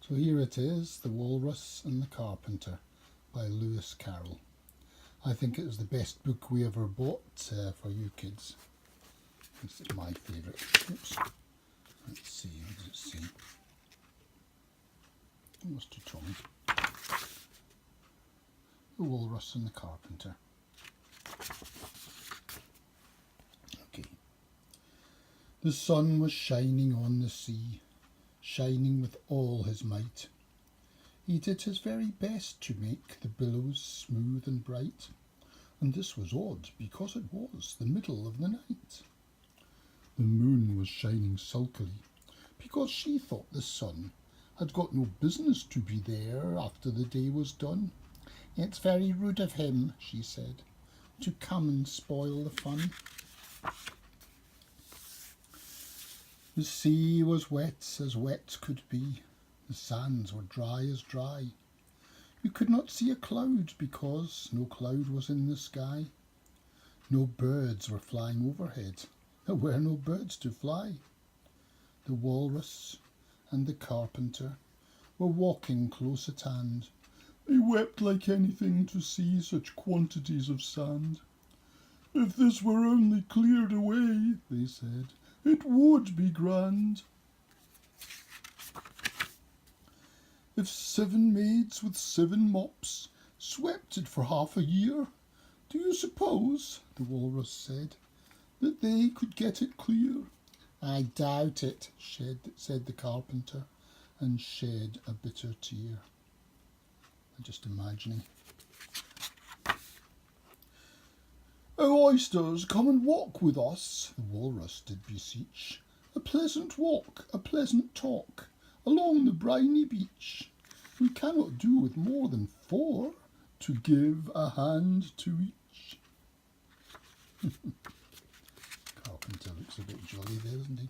So here it is, The Walrus and the Carpenter by Lewis Carroll. I think it was the best book we ever bought for you kids. This is my favourite. Oops. Let's see, what does it say? Almost too tall. The Walrus and the Carpenter. Okay. The sun was shining on the sea, shining with all his might. He did his very best to make the billows smooth and bright, and this was odd because it was the middle of the night. The moon was shining sulkily because she thought the sun had got no business to be there after the day was done. "It's very rude of him," she said, "to come and spoil the fun." The sea was wet as wet could be. The sands were dry as dry. You could not see a cloud because no cloud was in the sky. No birds were flying overhead. There were no birds to fly. The walrus and the carpenter were walking close at hand. They wept like anything to see such quantities of sand. "If this were only cleared away," they said, "it would be grand." If 7 maids with 7 mops swept it for half a year, do you suppose, the walrus said, that they could get it clear? "I doubt it," said the carpenter, and shed a bitter tear. I'm just imagining. "Oh, oysters, come and walk with us," the walrus did beseech. "A pleasant walk, a pleasant talk, along the briny beach. We cannot do with more than 4 to give a hand to each." Carpenter looks a bit jolly there, doesn't he?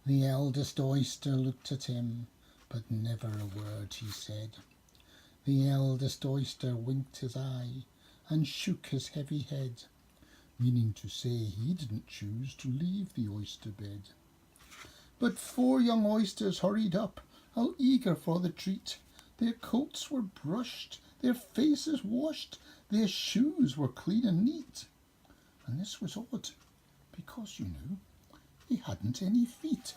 The eldest oyster looked at him, but never a word he said. The eldest oyster winked his eye and shook his heavy head, meaning to say he didn't choose to leave the oyster bed. But 4 young oysters hurried up, all eager for the treat. Their coats were brushed, their faces washed, their shoes were clean and neat. And this was odd, because, you know, they hadn't any feet.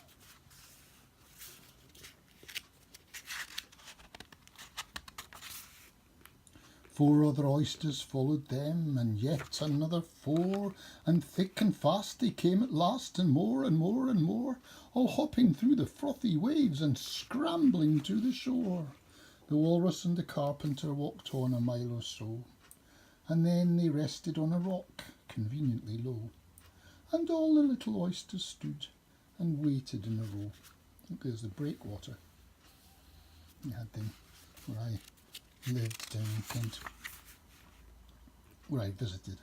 Four other oysters followed them, and yet another 4, and thick and fast they came at last, and more and more and more, all hopping through the frothy waves and scrambling to the shore. The walrus and the carpenter walked on a mile or so, and then they rested on a rock, conveniently low, and all the little oysters stood and waited in a row. Look, there's the breakwater. You had them where I lived down in Kent, where I visited.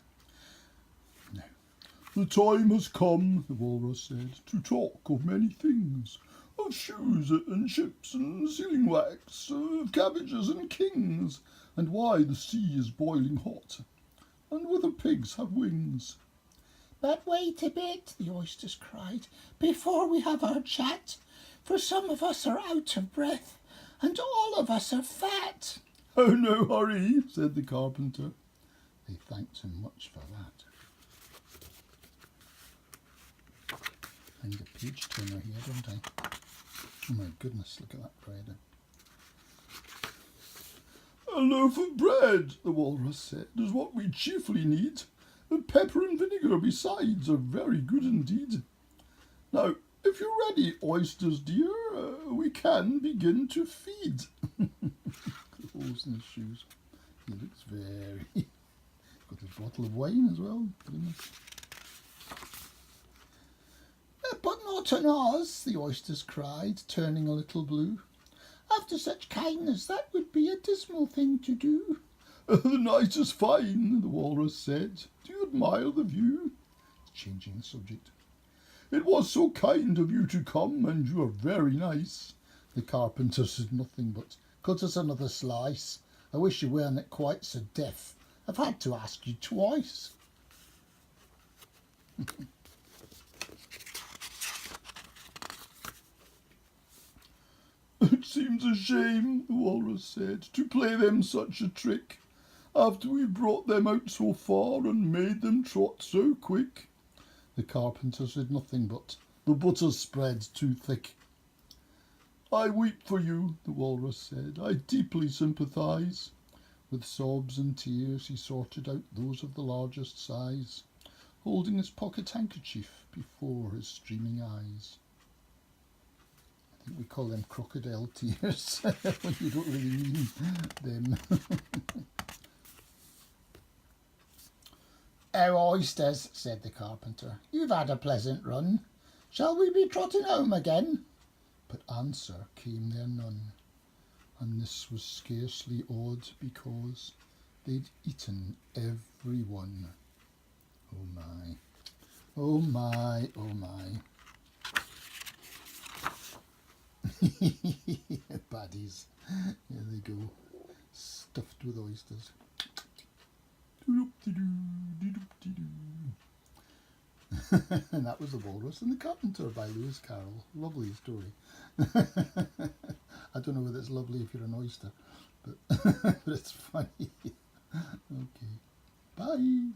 Now, "The time has come," the walrus said, "to talk of many things, of shoes and ships and sealing wax, of cabbages and kings, and why the sea is boiling hot, and whether pigs have wings." "But wait a bit," the oysters cried, "before we have our chat, for some of us are out of breath, and all of us are fat." "Oh, no hurry," said the carpenter. They thanked him much for that. I need a page turner here, don't I? Oh my goodness, look at that bread. "A loaf of bread," the walrus said, "is what we chiefly need. And pepper and vinegar besides are very good indeed. Now, if you're ready, oysters dear, we can begin to feed." Holes in his shoes. He looks very... Got his bottle of wine as well. Goodness. "But not on us," the oysters cried, turning a little blue. "After such kindness, that would be a dismal thing to do." "The night is fine," the walrus said. "Do you admire the view?" Changing the subject. "It was so kind of you to come, and you are very nice." The carpenter said nothing but, "Cut us another slice. I wish you weren't quite so deaf. I've had to ask you twice." seems a shame, the Walrus said, to play them such a trick, after we brought them out so far and made them trot so quick. The Carpenter said nothing but, the butter's spread too thick. I weep for you, the Walrus said, I deeply sympathise. With sobs and tears he sorted out those of the largest size, holding his pocket handkerchief before his streaming eyes. I think we call them crocodile tears when you don't really mean them. "Oh, oysters," said the Carpenter, "you've had a pleasant run. Shall we be trotting home again?" But answer came there none, and this was scarcely odd, because they'd eaten every one. Oh my, oh my, oh my. Baddies. There they go, stuffed with oysters. And that was The Walrus and the Carpenter by Lewis Carroll. Lovely story. I don't know whether it's lovely if you're an oyster, but, but it's funny. Okay. Bye.